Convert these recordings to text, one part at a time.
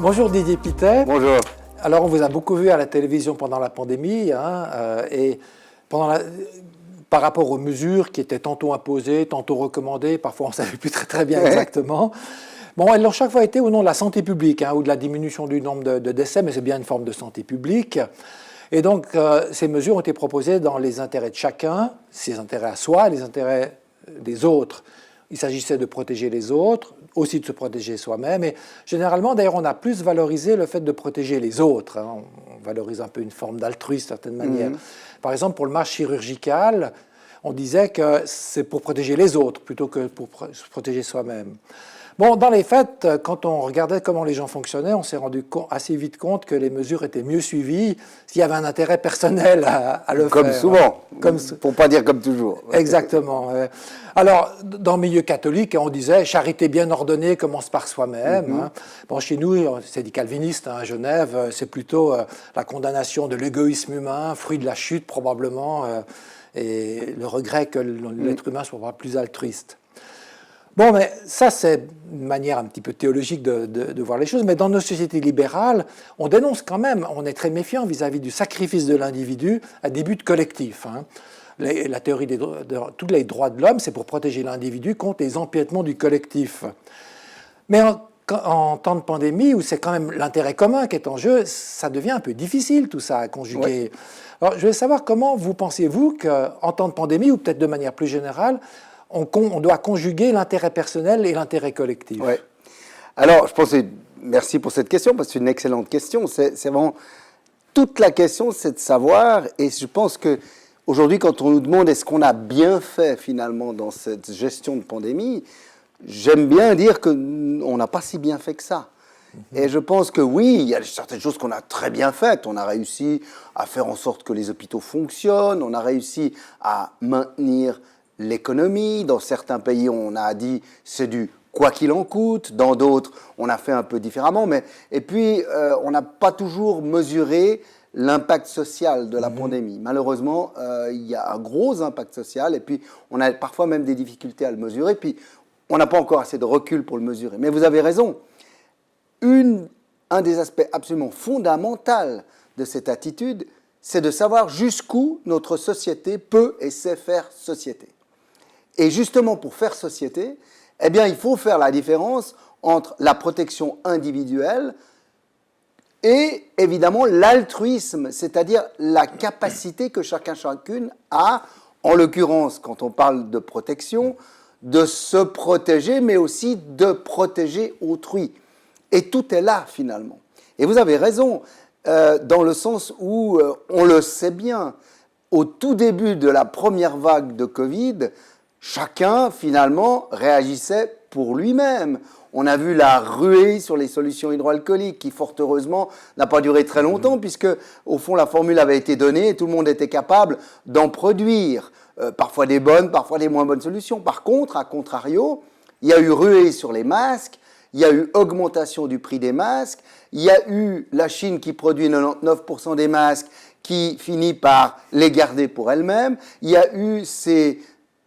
Bonjour Didier Pittet. Bonjour. Alors on vous a beaucoup vu à la télévision pendant la pandémie et par rapport aux mesures qui étaient tantôt imposées, tantôt recommandées, parfois on ne savait plus très bien exactement. Bon, elles ont chaque fois été au nom de la santé publique ou de la diminution du nombre de décès, mais c'est bien une forme de santé publique. Et donc ces mesures ont été proposées dans les intérêts de chacun, ses intérêts à soi et les intérêts des autres. Il s'agissait de protéger les autres, aussi de se protéger soi-même. Et généralement, d'ailleurs, on a plus valorisé le fait de protéger les autres. On valorise un peu une forme d'altruisme, d'une certaine manière. Par exemple, pour le masque chirurgical, on disait que c'est pour protéger les autres plutôt que pour se protéger soi-même. Bon, dans les faits, quand on regardait comment les gens fonctionnaient, on s'est rendu assez vite compte que les mesures étaient mieux suivies s'il y avait un intérêt personnel à le faire. Comme souvent, pour ne pas dire comme toujours. Exactement. Alors, dans le milieu catholique, on disait « charité bien ordonnée commence par soi-même ». Bon, chez nous, c'est des calvinistes à Genève, c'est plutôt la condamnation de l'égoïsme humain, fruit de la chute probablement, et le regret que l'être humain soit plus altruiste. Bon, mais ça, c'est une manière un petit peu théologique de voir les choses, mais dans nos sociétés libérales, on dénonce quand même, on est très méfiant vis-à-vis du sacrifice de l'individu à des buts collectifs. La théorie de tous les droits de l'homme, c'est pour protéger l'individu contre les empiètements du collectif. Mais en temps de pandémie, où c'est quand même l'intérêt commun qui est en jeu, ça devient un peu difficile tout ça à conjuguer. Oui. Alors, je voulais savoir comment vous pensez-vous qu'en temps de pandémie, ou peut-être de manière plus générale, on doit conjuguer l'intérêt personnel et l'intérêt collectif. Ouais. Alors, je pense merci pour cette question, parce que c'est une excellente question. C'est vraiment toute la question, c'est de savoir, et je pense que aujourd'hui, quand on nous demande est-ce qu'on a bien fait finalement dans cette gestion de pandémie, j'aime bien dire qu'on n'a pas si bien fait que ça. Et je pense que oui, il y a certaines choses qu'on a très bien faites. On a réussi à faire en sorte que les hôpitaux fonctionnent, on a réussi à maintenir l'économie. Dans certains pays, on a dit c'est du quoi qu'il en coûte. Dans d'autres, on a fait un peu différemment. Et puis, on n'a pas toujours mesuré l'impact social de la pandémie. Malheureusement, il y a un gros impact social. Et puis, on a parfois même des difficultés à le mesurer. Puis, on n'a pas encore assez de recul pour le mesurer. Mais vous avez raison. Un des aspects absolument fondamentaux de cette attitude, c'est de savoir jusqu'où notre société peut et sait faire société. Et justement, pour faire société, eh bien, il faut faire la différence entre la protection individuelle et, évidemment, l'altruisme, c'est-à-dire la capacité que chacune a, en l'occurrence, quand on parle de protection, de se protéger, mais aussi de protéger autrui. Et tout est là, finalement. Et vous avez raison, dans le sens où, on le sait bien, au tout début de la première vague de Covid, chacun, finalement, réagissait pour lui-même. On a vu la ruée sur les solutions hydroalcooliques qui, fort heureusement, n'a pas duré très longtemps puisque, au fond, la formule avait été donnée et tout le monde était capable d'en produire. Parfois des bonnes, parfois des moins bonnes solutions. Par contre, à contrario, il y a eu ruée sur les masques, il y a eu augmentation du prix des masques, il y a eu la Chine qui produit 99% des masques qui finit par les garder pour elle-même, il y a eu ces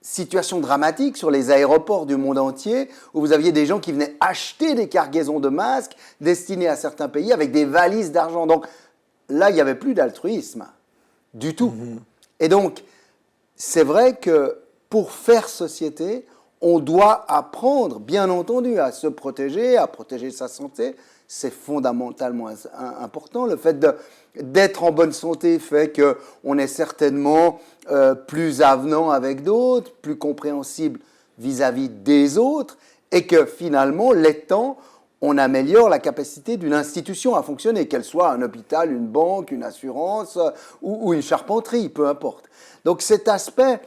situation dramatique sur les aéroports du monde entier où vous aviez des gens qui venaient acheter des cargaisons de masques destinés à certains pays avec des valises d'argent. Donc là, il n'y avait plus d'altruisme du tout. Et donc, c'est vrai que pour faire société, on doit apprendre, bien entendu, à se protéger, à protéger sa santé. C'est fondamentalement important. Le fait d'être en bonne santé fait qu'on est certainement plus avenant avec d'autres, plus compréhensible vis-à-vis des autres, et que finalement, l'étant, on améliore la capacité d'une institution à fonctionner, qu'elle soit un hôpital, une banque, une assurance ou une charpenterie, peu importe. Donc cet aspect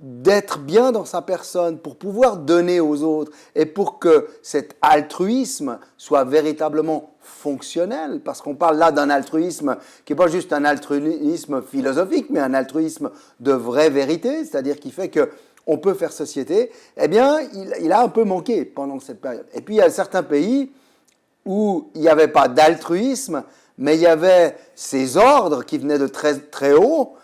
d'être bien dans sa personne pour pouvoir donner aux autres et pour que cet altruisme soit véritablement fonctionnel, parce qu'on parle là d'un altruisme qui n'est pas juste un altruisme philosophique, mais un altruisme de vraie vérité, c'est-à-dire qui fait qu'on peut faire société, eh bien, il a un peu manqué pendant cette période. Et puis, il y a certains pays où il n'y avait pas d'altruisme, mais il y avait ces ordres qui venaient de très, très haut,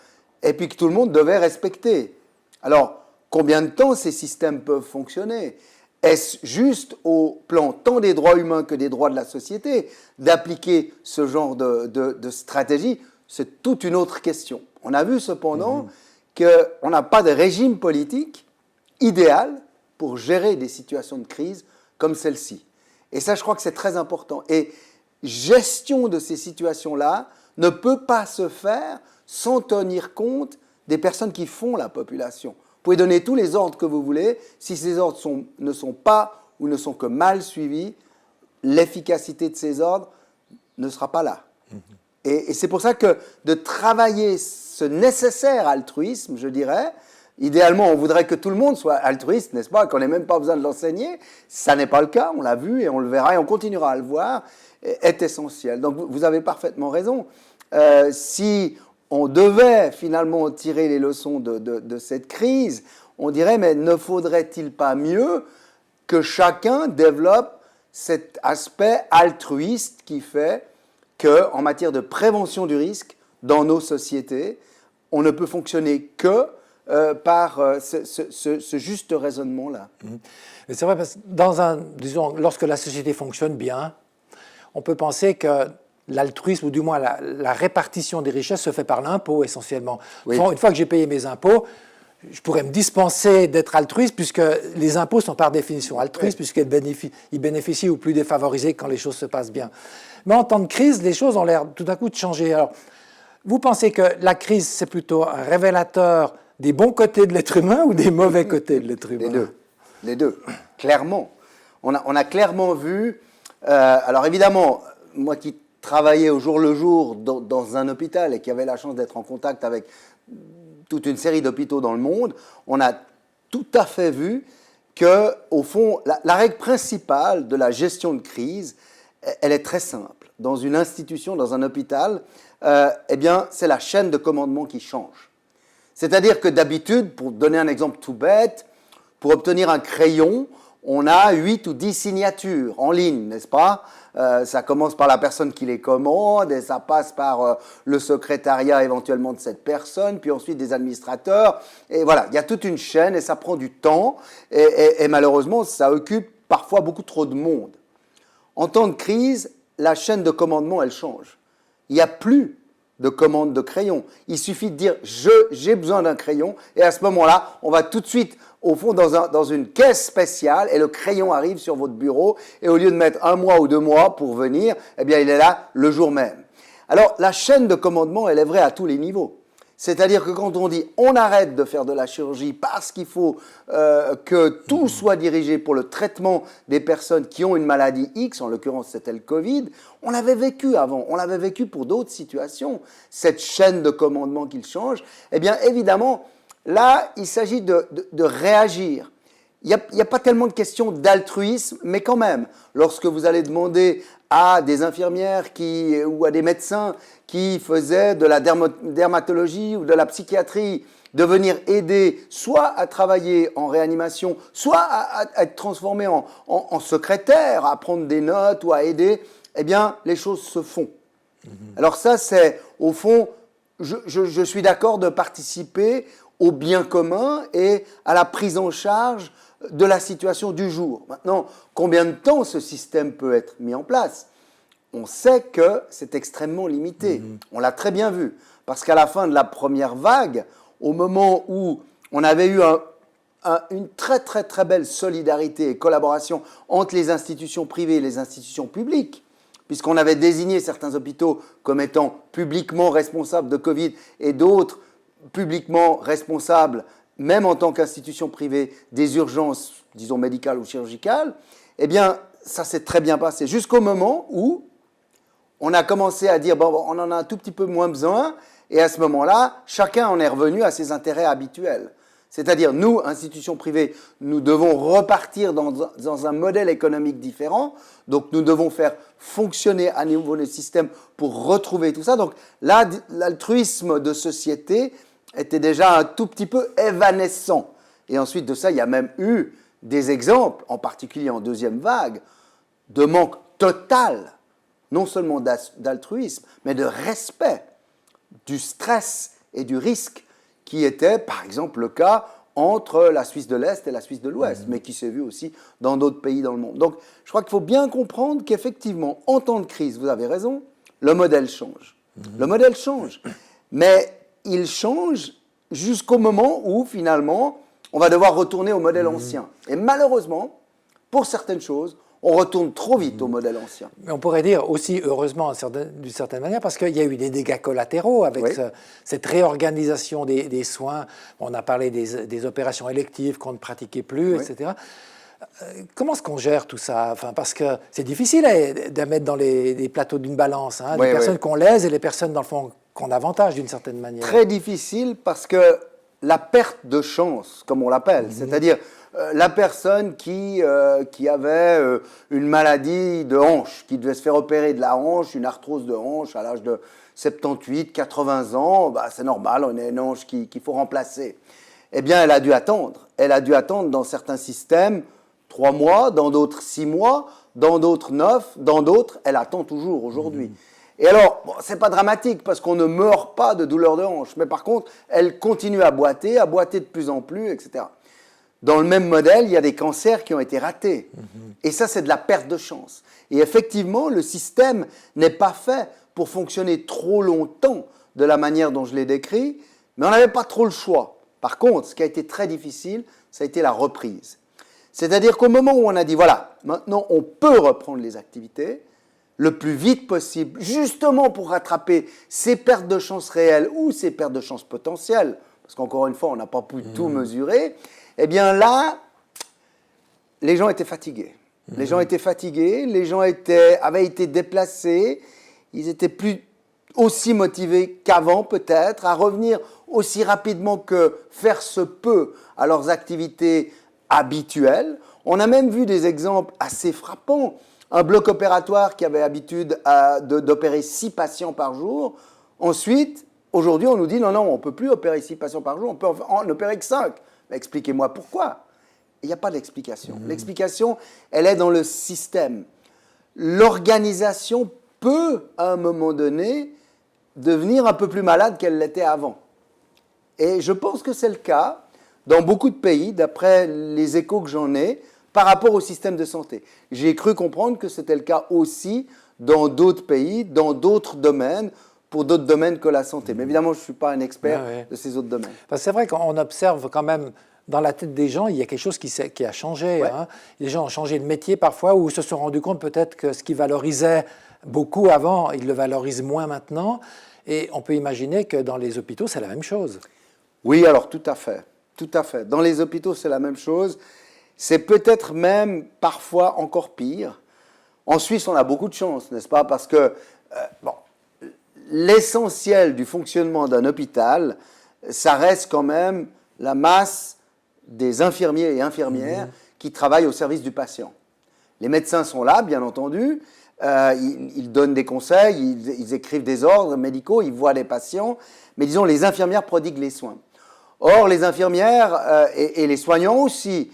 et puis que tout le monde devait respecter. Alors, combien de temps ces systèmes peuvent fonctionner ? Est-ce juste au plan tant des droits humains que des droits de la société d'appliquer ce genre de stratégie? C'est toute une autre question. On a vu cependant qu'on n'a pas de régime politique idéal pour gérer des situations de crise comme celle-ci. Et ça, je crois que c'est très important. Et gestion de ces situations-là ne peut pas se faire sans tenir compte des personnes qui font la population. Vous pouvez donner tous les ordres que vous voulez, si ces ordres ne sont pas ou ne sont que mal suivis, l'efficacité de ces ordres ne sera pas là. Et c'est pour ça que de travailler ce nécessaire altruisme, je dirais, idéalement, on voudrait que tout le monde soit altruiste, n'est-ce pas, qu'on n'ait même pas besoin de l'enseigner. Ça n'est pas le cas, on l'a vu et on le verra et on continuera à le voir, est essentiel. Donc vous avez parfaitement raison. Si on devait finalement tirer les leçons de cette crise, on dirait, mais ne faudrait-il pas mieux que chacun développe cet aspect altruiste qui fait qu'en matière de prévention du risque, dans nos sociétés, on ne peut fonctionner que par ce juste raisonnement-là. Mais c'est vrai, parce que disons, lorsque la société fonctionne bien, on peut penser que l'altruisme, ou du moins la répartition des richesses, se fait par l'impôt essentiellement. Oui. Une fois que j'ai payé mes impôts, je pourrais me dispenser d'être altruiste, puisque les impôts sont par définition altruistes, puisqu'ils bénéficient aux plus défavorisés quand les choses se passent bien. Mais en temps de crise, les choses ont l'air tout à coup de changer. Alors, vous pensez que la crise, c'est plutôt un révélateur des bons côtés de l'être humain ou des mauvais côtés de l'être humain? Les deux, clairement. On a clairement vu, alors évidemment, moi qui travaillais au jour le jour dans un hôpital et qui avait la chance d'être en contact avec toute une série d'hôpitaux dans le monde, on a tout à fait vu que, au fond, la règle principale de la gestion de crise, elle est très simple. Dans une institution, dans un hôpital, eh bien, c'est la chaîne de commandement qui change. C'est-à-dire que d'habitude, pour donner un exemple tout bête, pour obtenir un crayon, on a 8 ou 10 signatures en ligne, n'est-ce pas? Ça commence par la personne qui les commande et ça passe par le secrétariat éventuellement de cette personne, puis ensuite des administrateurs. Et voilà, il y a toute une chaîne et ça prend du temps et malheureusement, ça occupe parfois beaucoup trop de monde. En temps de crise, la chaîne de commandement, elle change. Il n'y a plus de commande de crayon. Il suffit de dire « j'ai besoin d'un crayon » et à ce moment-là, on va tout de suite au fond dans une caisse spéciale et le crayon arrive sur votre bureau et au lieu de mettre 1 mois ou 2 mois pour venir, eh bien il est là le jour même. Alors la chaîne de commandement, elle est vraie à tous les niveaux. C'est-à-dire que quand on dit on arrête de faire de la chirurgie parce qu'il faut que tout soit dirigé pour le traitement des personnes qui ont une maladie X, en l'occurrence c'était le Covid, on l'avait vécu avant, on l'avait vécu pour d'autres situations, cette chaîne de commandement qu'il change, eh bien évidemment, là il s'agit de réagir. Il n'y a pas tellement de questions d'altruisme, mais quand même, lorsque vous allez demander à des infirmières ou à des médecins qui faisaient de la dermatologie ou de la psychiatrie de venir aider soit à travailler en réanimation, soit à être transformés en secrétaire, à prendre des notes ou à aider, eh bien, les choses se font. Alors ça, c'est, au fond, je suis d'accord de participer au bien commun et à la prise en charge de la situation du jour. Maintenant, combien de temps ce système peut être mis en place? On sait que c'est extrêmement limité. On l'a très bien vu. Parce qu'à la fin de la première vague, au moment où on avait eu une très très très belle solidarité et collaboration entre les institutions privées et les institutions publiques, puisqu'on avait désigné certains hôpitaux comme étant publiquement responsables de Covid et d'autres publiquement responsables, même en tant qu'institution privée, des urgences, disons médicales ou chirurgicales, eh bien, ça s'est très bien passé jusqu'au moment où on a commencé à dire, bon, on en a un tout petit peu moins besoin, et à ce moment-là, chacun en est revenu à ses intérêts habituels. C'est-à-dire, nous, institutions privées, nous devons repartir dans un modèle économique différent, donc nous devons faire fonctionner à nouveau le système pour retrouver tout ça. Donc là, l'altruisme de société était déjà un tout petit peu évanescent. Et ensuite de ça, il y a même eu des exemples, en particulier en deuxième vague, de manque total, non seulement d'altruisme, mais de respect du stress et du risque qui était, par exemple, le cas entre la Suisse de l'Est et la Suisse de l'Ouest, mais qui s'est vu aussi dans d'autres pays dans le monde. Donc, je crois qu'il faut bien comprendre qu'effectivement, en temps de crise, vous avez raison, le modèle change. Le modèle change, mais il change jusqu'au moment où, finalement, on va devoir retourner au modèle ancien. Et malheureusement, pour certaines choses, on retourne trop vite au modèle ancien. Mais on pourrait dire aussi, heureusement, d'une certaine manière, parce qu'il y a eu des dégâts collatéraux avec cette réorganisation des soins. On a parlé des opérations électives qu'on ne pratiquait plus, etc. Comment est-ce qu'on gère tout ça? Enfin, parce que c'est difficile de mettre dans les plateaux d'une balance, hein, les personnes qu'on lèse et les personnes, dans le fond, qu'on avantage d'une certaine manière. Très difficile parce que la perte de chance, comme on l'appelle, c'est-à-dire la personne qui avait une maladie de hanche, qui devait se faire opérer de la hanche, une arthrose de hanche à l'âge de 78, 80 ans, bah, c'est normal, on a une hanche qu'il faut remplacer. Eh bien, elle a dû attendre. Elle a dû attendre dans certains systèmes 3 mois, dans d'autres 6 mois, dans d'autres 9, dans d'autres, elle attend toujours aujourd'hui. Et alors, bon, c'est pas dramatique parce qu'on ne meurt pas de douleur de hanche, mais par contre, elle continue à boiter de plus en plus, etc. Dans le même modèle, il y a des cancers qui ont été ratés. Et ça, c'est de la perte de chance. Et effectivement, le système n'est pas fait pour fonctionner trop longtemps de la manière dont je l'ai décrit, mais on n'avait pas trop le choix. Par contre, ce qui a été très difficile, ça a été la reprise. C'est-à-dire qu'au moment où on a dit, voilà, maintenant on peut reprendre les activités, le plus vite possible, justement pour rattraper ces pertes de chance réelles ou ces pertes de chance potentielles, parce qu'encore une fois, on n'a pas pu tout mesurer, eh bien là, les gens étaient fatigués. Les gens étaient fatigués, les gens avaient été déplacés, ils étaient plus aussi motivés qu'avant peut-être, à revenir aussi rapidement que faire se peut à leurs activités habituelles. On a même vu des exemples assez frappants. Un bloc opératoire qui avait l'habitude d'opérer 6 patients par jour. Ensuite, aujourd'hui, on nous dit non, on ne peut plus opérer 6 patients par jour, on peut en opérer que 5. Mais expliquez-moi pourquoi. Il n'y a pas d'explication. L'explication, elle est dans le système. L'organisation peut, à un moment donné, devenir un peu plus malade qu'elle l'était avant. Et je pense que c'est le cas dans beaucoup de pays, d'après les échos que j'en ai, par rapport au système de santé. J'ai cru comprendre que c'était le cas aussi dans d'autres pays, dans d'autres domaines, pour d'autres domaines que la santé. Mais évidemment, je ne suis pas un expert de ces autres domaines. Parce que c'est vrai qu'on observe quand même, dans la tête des gens, il y a quelque chose qui a changé. Hein. Les gens ont changé de métier parfois, ou se sont rendus compte peut-être que ce qui valorisait beaucoup avant, ils le valorisent moins maintenant. Et on peut imaginer que dans les hôpitaux, c'est la même chose. Oui, alors tout à fait. Tout à fait. Dans les hôpitaux, c'est la même chose. C'est peut-être même parfois encore pire. En Suisse, on a beaucoup de chance, n'est-ce pas? Parce que l'essentiel du fonctionnement d'un hôpital, ça reste quand même la masse des infirmiers et infirmières qui travaillent au service du patient. Les médecins sont là, bien entendu. Ils donnent des conseils, ils écrivent des ordres médicaux, ils voient les patients. Mais disons, les infirmières prodiguent les soins. Or, les infirmières et les soignants aussi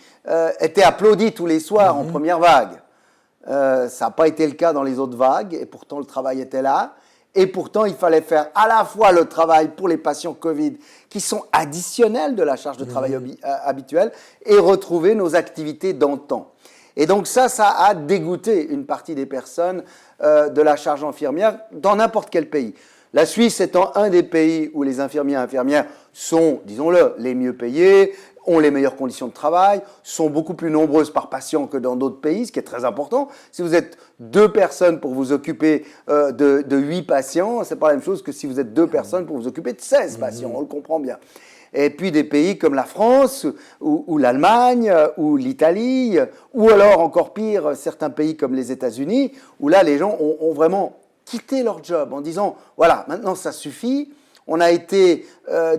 étaient applaudis tous les soirs en première vague. Ça n'a pas été le cas dans les autres vagues, et pourtant le travail était là. Et pourtant, il fallait faire à la fois le travail pour les patients Covid, qui sont additionnels de la charge de travail habituelle, et retrouver nos activités d'antan. Et donc ça a dégoûté une partie des personnes de la charge infirmière dans n'importe quel pays. La Suisse étant un des pays où les infirmiers et infirmières sont, disons-le, les mieux payés, ont les meilleures conditions de travail, sont beaucoup plus nombreuses par patient que dans d'autres pays, ce qui est très important. Si vous êtes 2 personnes pour vous occuper de 8 patients, ce n'est pas la même chose que si vous êtes 2 personnes pour vous occuper de 16 patients, on le comprend bien. Et puis des pays comme la France, ou l'Allemagne, ou l'Italie, ou alors encore pire, certains pays comme les États-Unis, où là les gens ont vraiment quitté leur job en disant « voilà, maintenant ça suffit ». On a été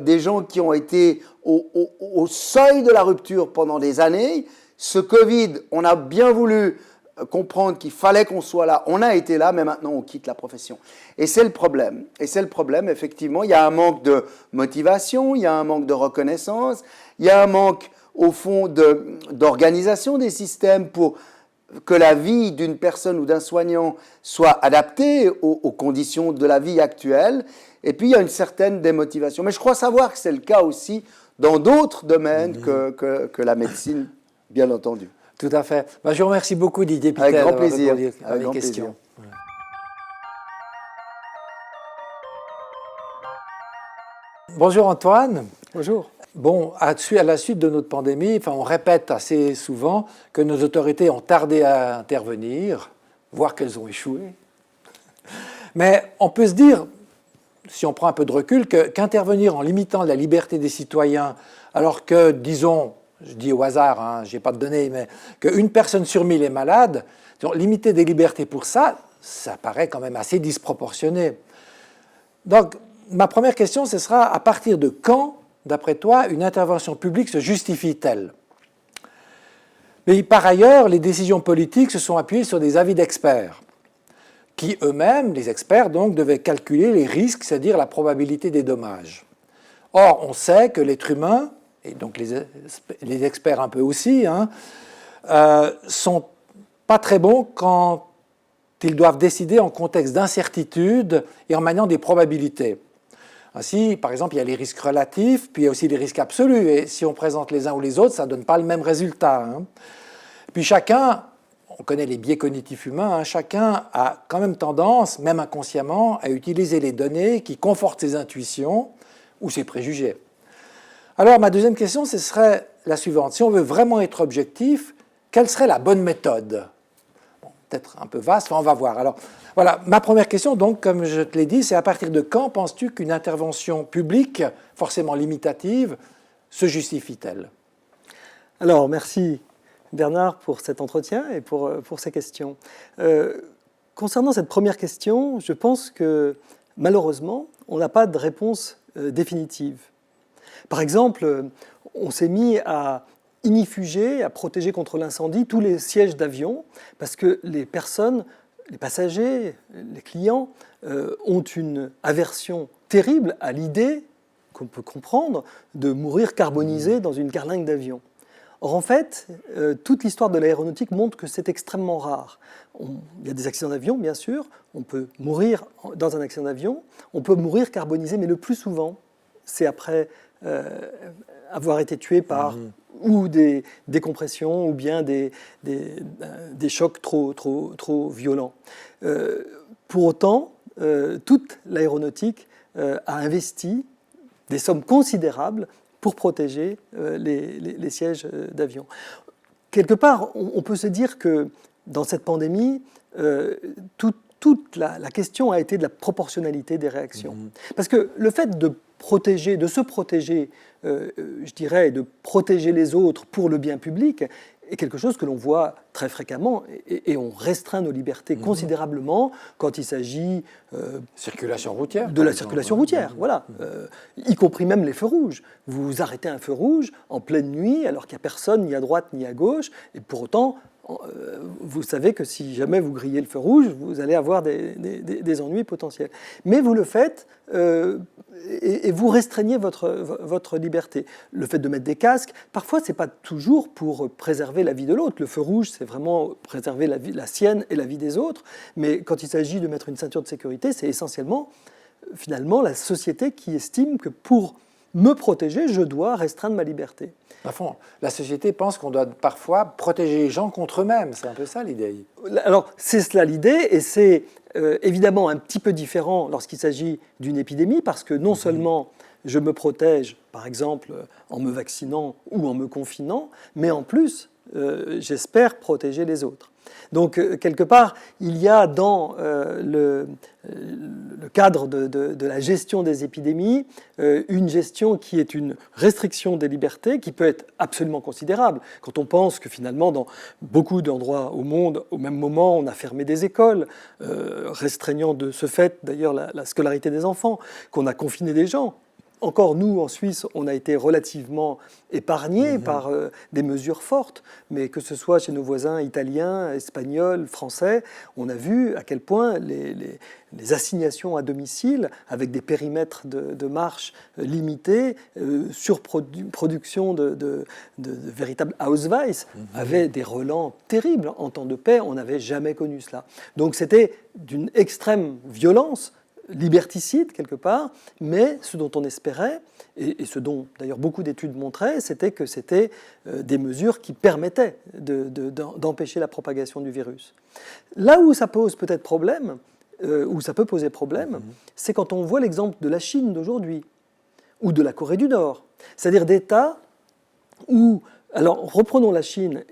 des gens qui ont été au seuil de la rupture pendant des années. Ce Covid, on a bien voulu comprendre qu'il fallait qu'on soit là. On a été là, mais maintenant on quitte la profession. Et c'est le problème. Et c'est le problème, effectivement. Il y a un manque de motivation, il y a un manque de reconnaissance, il y a un manque, au fond, d'organisation des systèmes pour que la vie d'une personne ou d'un soignant soit adaptée aux conditions de la vie actuelle. Et puis, il y a une certaine démotivation. Mais je crois savoir que c'est le cas aussi dans d'autres domaines que la médecine, bien entendu. Tout à fait. Ben, je vous remercie beaucoup, Didier Pittel. Avec grand plaisir. À mes questions. Bonjour Antoine. Bonjour. Bon, à la suite de notre pandémie, on répète assez souvent que nos autorités ont tardé à intervenir, voire qu'elles ont échoué. Mais on peut se dire, si on prend un peu de recul, qu'intervenir en limitant la liberté des citoyens, alors que, disons, je dis au hasard, je n'ai pas de données, mais qu'une personne sur 1000 est malade, donc limiter des libertés pour ça, ça paraît quand même assez disproportionné. Donc, ma première question, ce sera à partir de quand, d'après toi, une intervention publique se justifie-t-elle? Mais par ailleurs, les décisions politiques se sont appuyées sur des avis d'experts, qui eux-mêmes, les experts, donc, devaient calculer les risques, c'est-à-dire la probabilité des dommages. Or, on sait que l'être humain, et donc les experts un peu aussi, sont pas très bons quand ils doivent décider en contexte d'incertitude et en maniant des probabilités. Ainsi, par exemple, il y a les risques relatifs, puis il y a aussi les risques absolus. Et si on présente les uns ou les autres, ça ne donne pas le même résultat. Puis chacun, on connaît les biais cognitifs humains, chacun a quand même tendance, même inconsciemment, à utiliser les données qui confortent ses intuitions ou ses préjugés. Alors, ma deuxième question, ce serait la suivante. Si on veut vraiment être objectif, quelle serait la bonne méthode? Bon, peut-être un peu vaste, on va voir. Alors, voilà, ma première question, donc, comme je te l'ai dit, c'est à partir de quand penses-tu qu'une intervention publique, forcément limitative, se justifie-t-elle? Alors, merci Bernard pour cet entretien et pour ces questions. Concernant cette première question, je pense que malheureusement, on n'a pas de réponse définitive. Par exemple, on s'est mis à inifuger, à protéger contre l'incendie tous les sièges d'avion parce que les personnes, les passagers, les clients ont une aversion terrible à l'idée, qu'on peut comprendre, de mourir carbonisé dans une carlingue d'avion. Or, en fait, toute l'histoire de l'aéronautique montre que c'est extrêmement rare. Il y a des accidents d'avion, bien sûr, on peut mourir dans un accident d'avion, on peut mourir carbonisé, mais le plus souvent, c'est après avoir été tué par ou des décompressions ou bien des chocs trop violents. Pour autant, toute l'aéronautique a investi des sommes considérables pour protéger les sièges d'avion. Quelque part, on peut se dire que dans cette pandémie, toute la question a été de la proportionnalité des réactions. Parce que le fait de se protéger, je dirais, de protéger les autres pour le bien public, est quelque chose que l'on voit très fréquemment et on restreint nos libertés considérablement quand il s'agit circulation routière, de la circulation routière, voilà, y compris même les feux rouges. Vous arrêtez un feu rouge en pleine nuit alors qu'il n'y a personne ni à droite ni à gauche et pour autant vous savez que si jamais vous grillez le feu rouge, vous allez avoir des ennuis potentiels. Mais vous le faites et vous restreignez votre liberté. Le fait de mettre des casques, parfois, ce n'est pas toujours pour préserver la vie de l'autre. Le feu rouge, c'est vraiment préserver la sienne et la vie des autres. Mais quand il s'agit de mettre une ceinture de sécurité, c'est essentiellement, finalement, la société qui estime que pour me protéger, je dois restreindre ma liberté. À fond, la société pense qu'on doit parfois protéger les gens contre eux-mêmes. C'est un peu ça l'idée. Alors, c'est cela l'idée, et c'est évidemment un petit peu différent lorsqu'il s'agit d'une épidémie, parce que non seulement je me protège, par exemple, en me vaccinant ou en me confinant, mais en plus, j'espère protéger les autres. Donc, quelque part, il y a dans le cadre de la gestion des épidémies une gestion qui est une restriction des libertés qui peut être absolument considérable. Quand on pense que finalement, dans beaucoup d'endroits au monde, au même moment, on a fermé des écoles, restreignant de ce fait d'ailleurs la scolarité des enfants, qu'on a confiné des gens. Encore, nous, en Suisse, on a été relativement épargnés par des mesures fortes, mais que ce soit chez nos voisins italiens, espagnols, français, on a vu à quel point les assignations à domicile, avec des périmètres de marche limités, surproduction de véritables Ausweis, avaient des relents terribles. En temps de paix, on n'avait jamais connu cela. Donc c'était d'une extrême violence, liberticide quelque part, mais ce dont on espérait, et ce dont d'ailleurs beaucoup d'études montraient, c'était que c'était des mesures qui permettaient d'empêcher la propagation du virus. Là où ça pose peut-être problème, où ça peut poser problème, c'est quand on voit l'exemple de la Chine d'aujourd'hui, ou de la Corée du Nord, c'est-à-dire d'États où, alors reprenons la Chine,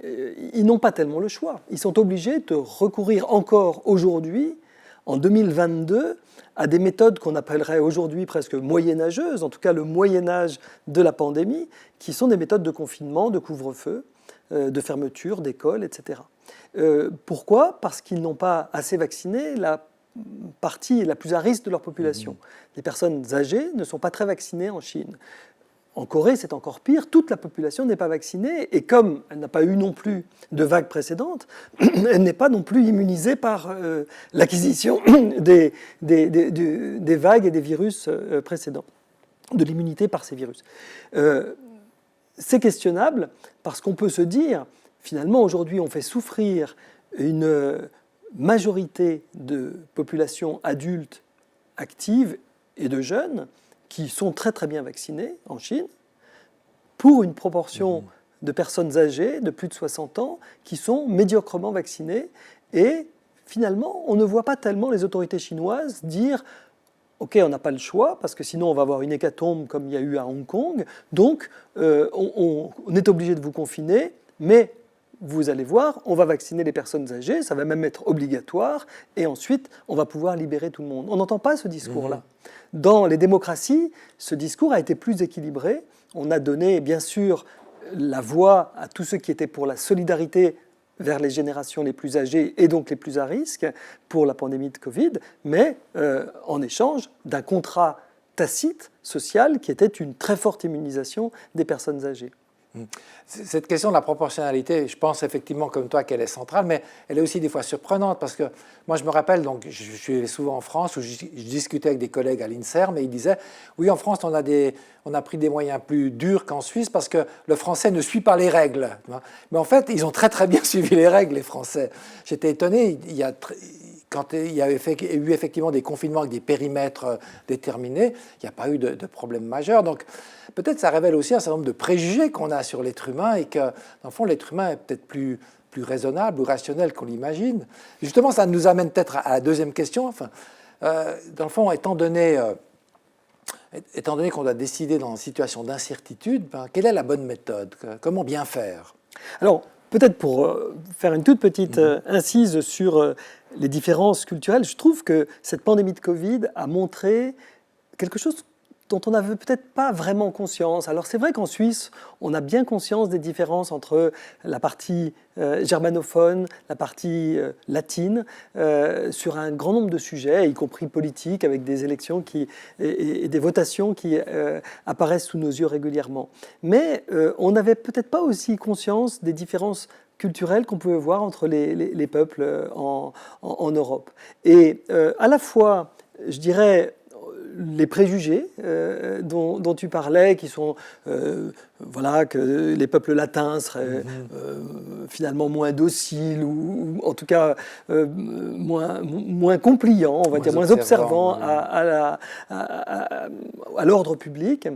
ils n'ont pas tellement le choix, ils sont obligés de recourir encore aujourd'hui, en 2022, à des méthodes qu'on appellerait aujourd'hui presque moyenâgeuses, en tout cas le Moyen-Âge de la pandémie, qui sont des méthodes de confinement, de couvre-feu, de fermeture d'écoles, etc. Pourquoi ? Parce qu'ils n'ont pas assez vacciné la partie la plus à risque de leur population. Les personnes âgées ne sont pas très vaccinées en Chine. En Corée, c'est encore pire, toute la population n'est pas vaccinée, et comme elle n'a pas eu non plus de vagues précédentes, elle n'est pas non plus immunisée par l'acquisition des vagues et des virus précédents, de l'immunité par ces virus. C'est questionnable, parce qu'on peut se dire, finalement, aujourd'hui, on fait souffrir une majorité de populations adultes actives et de jeunes, qui sont très très bien vaccinés en Chine, pour une proportion de personnes âgées de plus de 60 ans qui sont médiocrement vaccinées. Et finalement, on ne voit pas tellement les autorités chinoises dire « Ok, on n'a pas le choix, parce que sinon on va avoir une hécatombe comme il y a eu à Hong Kong, donc on est obligé de vous confiner, mais vous allez voir, on va vacciner les personnes âgées, ça va même être obligatoire, et ensuite on va pouvoir libérer tout le monde. » On n'entend pas ce discours-là. Dans les démocraties, ce discours a été plus équilibré. On a donné, bien sûr, la voix à tous ceux qui étaient pour la solidarité vers les générations les plus âgées et donc les plus à risque pour la pandémie de Covid, mais en échange d'un contrat tacite, social, qui était une très forte immunisation des personnes âgées. Cette question de la proportionnalité, je pense effectivement comme toi qu'elle est centrale, mais elle est aussi des fois surprenante parce que moi je me rappelle, donc je suis souvent en France où je discutais avec des collègues à l'INSERM et ils disaient oui, en France on a pris des moyens plus durs qu'en Suisse parce que le français ne suit pas les règles. Mais en fait ils ont très très bien suivi les règles, les Français. J'étais étonné, quand il y avait eu effectivement des confinements avec des périmètres déterminés, il n'y a pas eu de problème majeur. Donc peut-être ça révèle aussi un certain nombre de préjugés qu'on a sur l'être humain et que, dans le fond, l'être humain est peut-être plus raisonnable ou rationnel qu'on l'imagine. Justement, ça nous amène peut-être à la deuxième question. Enfin, dans le fond, étant donné qu'on doit décider dans une situation d'incertitude, quelle est la bonne méthode ? Comment bien faire ? Alors, peut-être pour faire une toute petite incise sur les différences culturelles, je trouve que cette pandémie de Covid a montré quelque chose dont on n'avait peut-être pas vraiment conscience. Alors c'est vrai qu'en Suisse, on a bien conscience des différences entre la partie germanophone, la partie latine, sur un grand nombre de sujets, y compris politiques, avec des élections et des votations qui apparaissent sous nos yeux régulièrement. Mais on n'avait peut-être pas aussi conscience des différences culturelles qu'on pouvait voir entre les peuples en Europe. Et à la fois, je dirais, les préjugés dont tu parlais, qui sont voilà, que les peuples latins seraient finalement moins dociles ou en tout cas moins compliants, on va dire, moins observants à l'ordre public,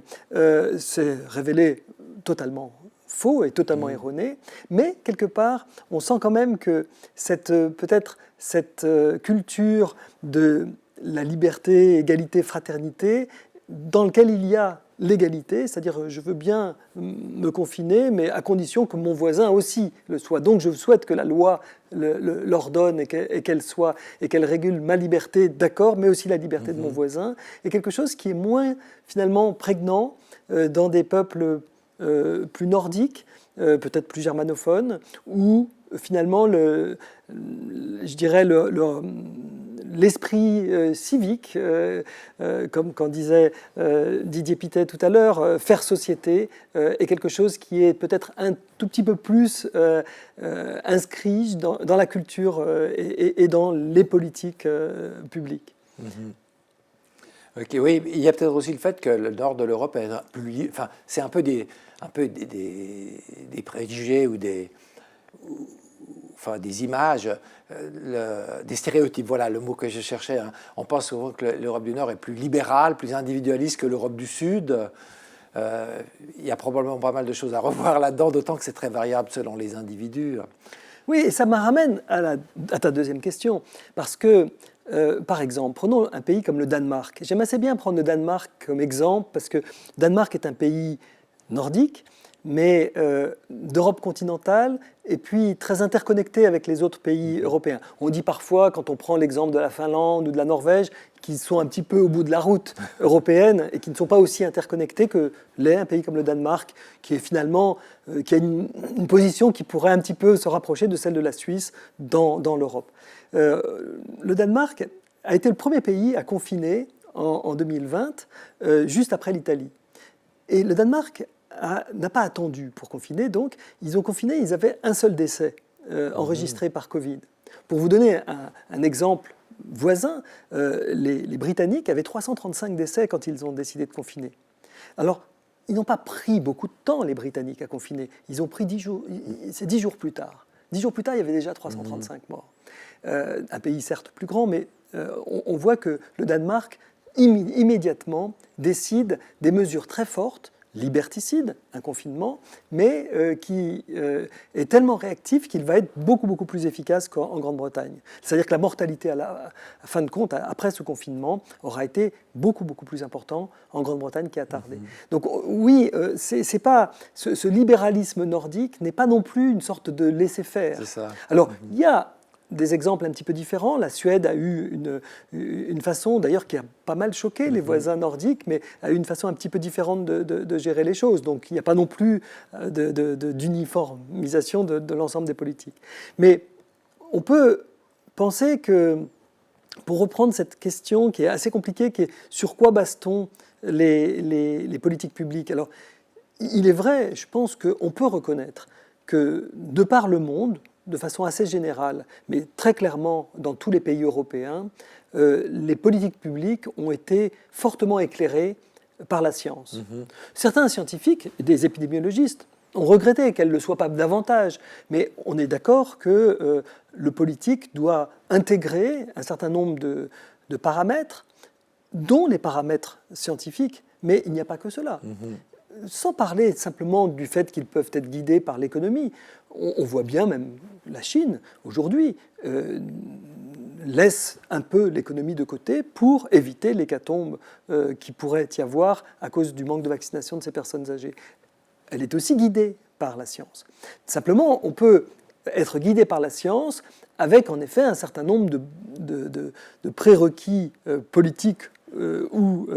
c'est révélé totalement faux et totalement erroné, mais quelque part, on sent quand même que peut-être cette culture de la liberté, égalité, fraternité, dans lequel il y a l'égalité, c'est-à-dire je veux bien me confiner, mais à condition que mon voisin aussi le soit. Donc je souhaite que la loi l'ordonne et qu'elle régule ma liberté, d'accord, mais aussi la liberté de mon voisin, et quelque chose qui est moins finalement prégnant dans des peuples plus nordiques, peut-être plus germanophones, où finalement je dirais l'esprit civique, comme quand disait Didier Pittet tout à l'heure, faire société est quelque chose qui est peut-être un tout petit peu plus inscrit dans la culture et dans les politiques publiques. Ok, oui, il y a peut-être aussi le fait que le nord de l'Europe est plus, enfin, c'est un peu des préjugés ou enfin, des images, des stéréotypes, voilà le mot que je cherchais. Hein. On pense souvent que l'Europe du Nord est plus libérale, plus individualiste que l'Europe du Sud. Il y a probablement pas mal de choses à revoir là-dedans, d'autant que c'est très variable selon les individus. Oui, et ça me ramène à ta deuxième question, parce que, par exemple, prenons un pays comme le Danemark. J'aime assez bien prendre le Danemark comme exemple, parce que le Danemark est un pays nordique, mais d'Europe continentale, et puis très interconnecté avec les autres pays européens. On dit parfois, quand on prend l'exemple de la Finlande ou de la Norvège, qu'ils sont un petit peu au bout de la route européenne et qui ne sont pas aussi interconnectés que l'est un pays comme le Danemark, qui est finalement qui a une position qui pourrait un petit peu se rapprocher de celle de la Suisse dans l'Europe. Le Danemark a été le premier pays à confiner en 2020, juste après l'Italie. Et le Danemark n'a pas attendu pour confiner, donc ils ont confiné, ils avaient un seul décès enregistré par Covid. Pour vous donner un exemple voisin, les Britanniques avaient 335 décès quand ils ont décidé de confiner. Alors, ils n'ont pas pris beaucoup de temps, les Britanniques, à confiner. Ils ont pris 10 jours, c'est 10 jours plus tard. 10 jours plus tard, il y avait déjà 335 morts. Un pays certes plus grand, mais on voit que le Danemark, immédiatement, décide des mesures très fortes, liberticide, un confinement, mais qui est tellement réactif qu'il va être beaucoup, beaucoup plus efficace qu'en Grande-Bretagne. C'est-à-dire que la mortalité, à fin de compte, après ce confinement, aura été beaucoup, beaucoup plus important en Grande-Bretagne qui a tardé. Donc oui, c'est pas, ce libéralisme nordique n'est pas non plus une sorte de laisser-faire. C'est ça. Alors, il y a des exemples un petit peu différents. La Suède a eu une façon, d'ailleurs, qui a pas mal choqué les voisins nordiques, mais a eu une façon un petit peu différente de gérer les choses. Donc, il n'y a pas non plus d'uniformisation de l'ensemble des politiques. Mais on peut penser que, pour reprendre cette question qui est assez compliquée, qui est sur quoi base-t-on les politiques publiques? Alors, il est vrai, je pense qu'on peut reconnaître que, de par le monde, de façon assez générale, mais très clairement dans tous les pays européens, les politiques publiques ont été fortement éclairées par la science. Certains scientifiques, des épidémiologistes, ont regretté qu'elles ne le soient pas davantage, mais on est d'accord que le politique doit intégrer un certain nombre de paramètres, dont les paramètres scientifiques, mais il n'y a pas que cela. Sans parler simplement du fait qu'ils peuvent être guidés par l'économie, on voit bien même la Chine, aujourd'hui, laisse un peu l'économie de côté pour éviter l'hécatombe qui pourrait y avoir à cause du manque de vaccination de ces personnes âgées. Elle est aussi guidée par la science. Simplement, on peut être guidé par la science avec en effet un certain nombre de prérequis politiques ou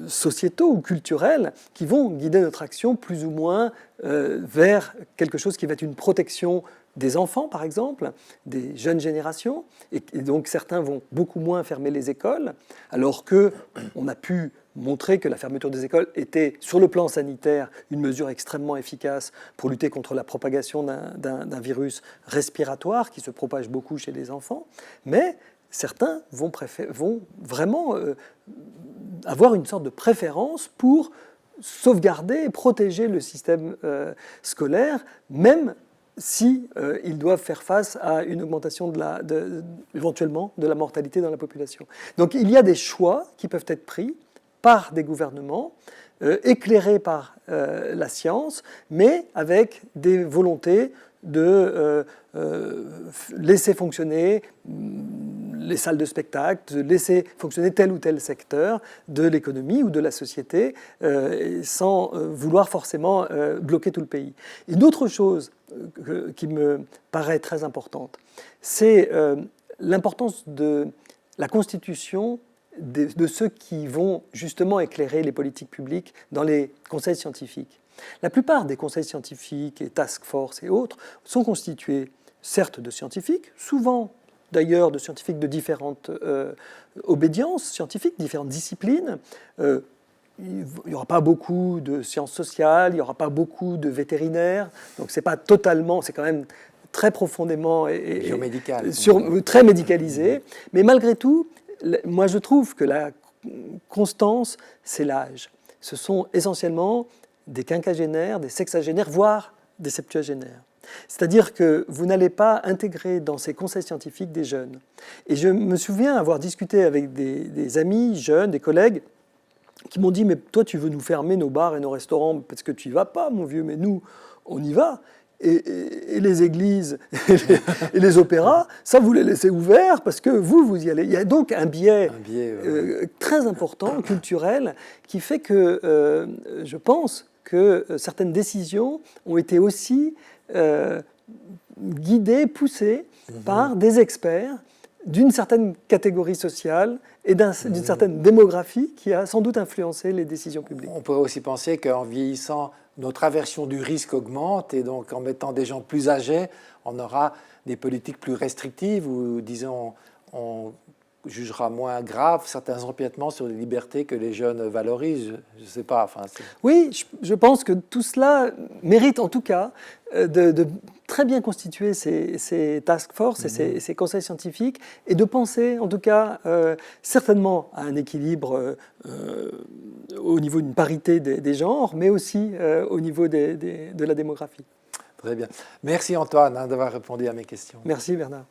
sociétaux ou culturels qui vont guider notre action plus ou moins vers quelque chose qui va être une protection des enfants, par exemple, des jeunes générations, et donc certains vont beaucoup moins fermer les écoles, alors qu'on a pu montrer que la fermeture des écoles était, sur le plan sanitaire, une mesure extrêmement efficace pour lutter contre la propagation d'un virus respiratoire qui se propage beaucoup chez les enfants, mais certains vont vraiment avoir une sorte de préférence pour sauvegarder et protéger le système scolaire, même si ils doivent faire face à une augmentation éventuellement de la mortalité dans la population. Donc il y a des choix qui peuvent être pris par des gouvernements, éclairés par la science, mais avec des volontés de laisser fonctionner les salles de spectacle, de laisser fonctionner tel ou tel secteur de l'économie ou de la société, sans vouloir forcément bloquer tout le pays. Une autre chose qui me paraît très importante, c'est l'importance de la constitution de ceux qui vont justement éclairer les politiques publiques dans les conseils scientifiques. La plupart des conseils scientifiques et task force et autres sont constitués, certes, de scientifiques, souvent d'ailleurs de scientifiques de différentes obédiences scientifiques, différentes disciplines. Il n'y aura pas beaucoup de sciences sociales, il n'y aura pas beaucoup de vétérinaires, donc c'est pas totalement, c'est quand même très profondément et très médicalisé, mais malgré tout, moi je trouve que la constance, c'est l'âge. Ce sont essentiellement des quinquagénaires, des sexagénaires, voire des septuagénaires. C'est-à-dire que vous n'allez pas intégrer dans ces conseils scientifiques des jeunes. Et je me souviens avoir discuté avec des amis jeunes, des collègues, qui m'ont dit « Mais toi, tu veux nous fermer nos bars et nos restaurants parce que tu n'y vas pas, mon vieux, mais nous, on y va. » Et les églises et les opéras, ça, vous les laissez ouverts parce que vous y allez. Il y a donc un biais très important, culturel, qui fait que je pense que certaines décisions ont été aussi guidées, poussées par des experts d'une certaine catégorie sociale et d'une certaine démographie qui a sans doute influencé les décisions publiques. On pourrait aussi penser qu'en vieillissant, notre aversion du risque augmente et donc en mettant des gens plus âgés, on aura des politiques plus restrictives ou, disons, on jugera moins grave certains empiètements sur les libertés que les jeunes valorisent. Je ne sais pas. Enfin, oui, je pense que tout cela mérite en tout cas de très bien constituer ces task force et ces conseils scientifiques et de penser en tout cas certainement à un équilibre au niveau d'une parité des genres, mais aussi au niveau de la démographie. Très bien. Merci Antoine d'avoir répondu à mes questions. Merci Bernard.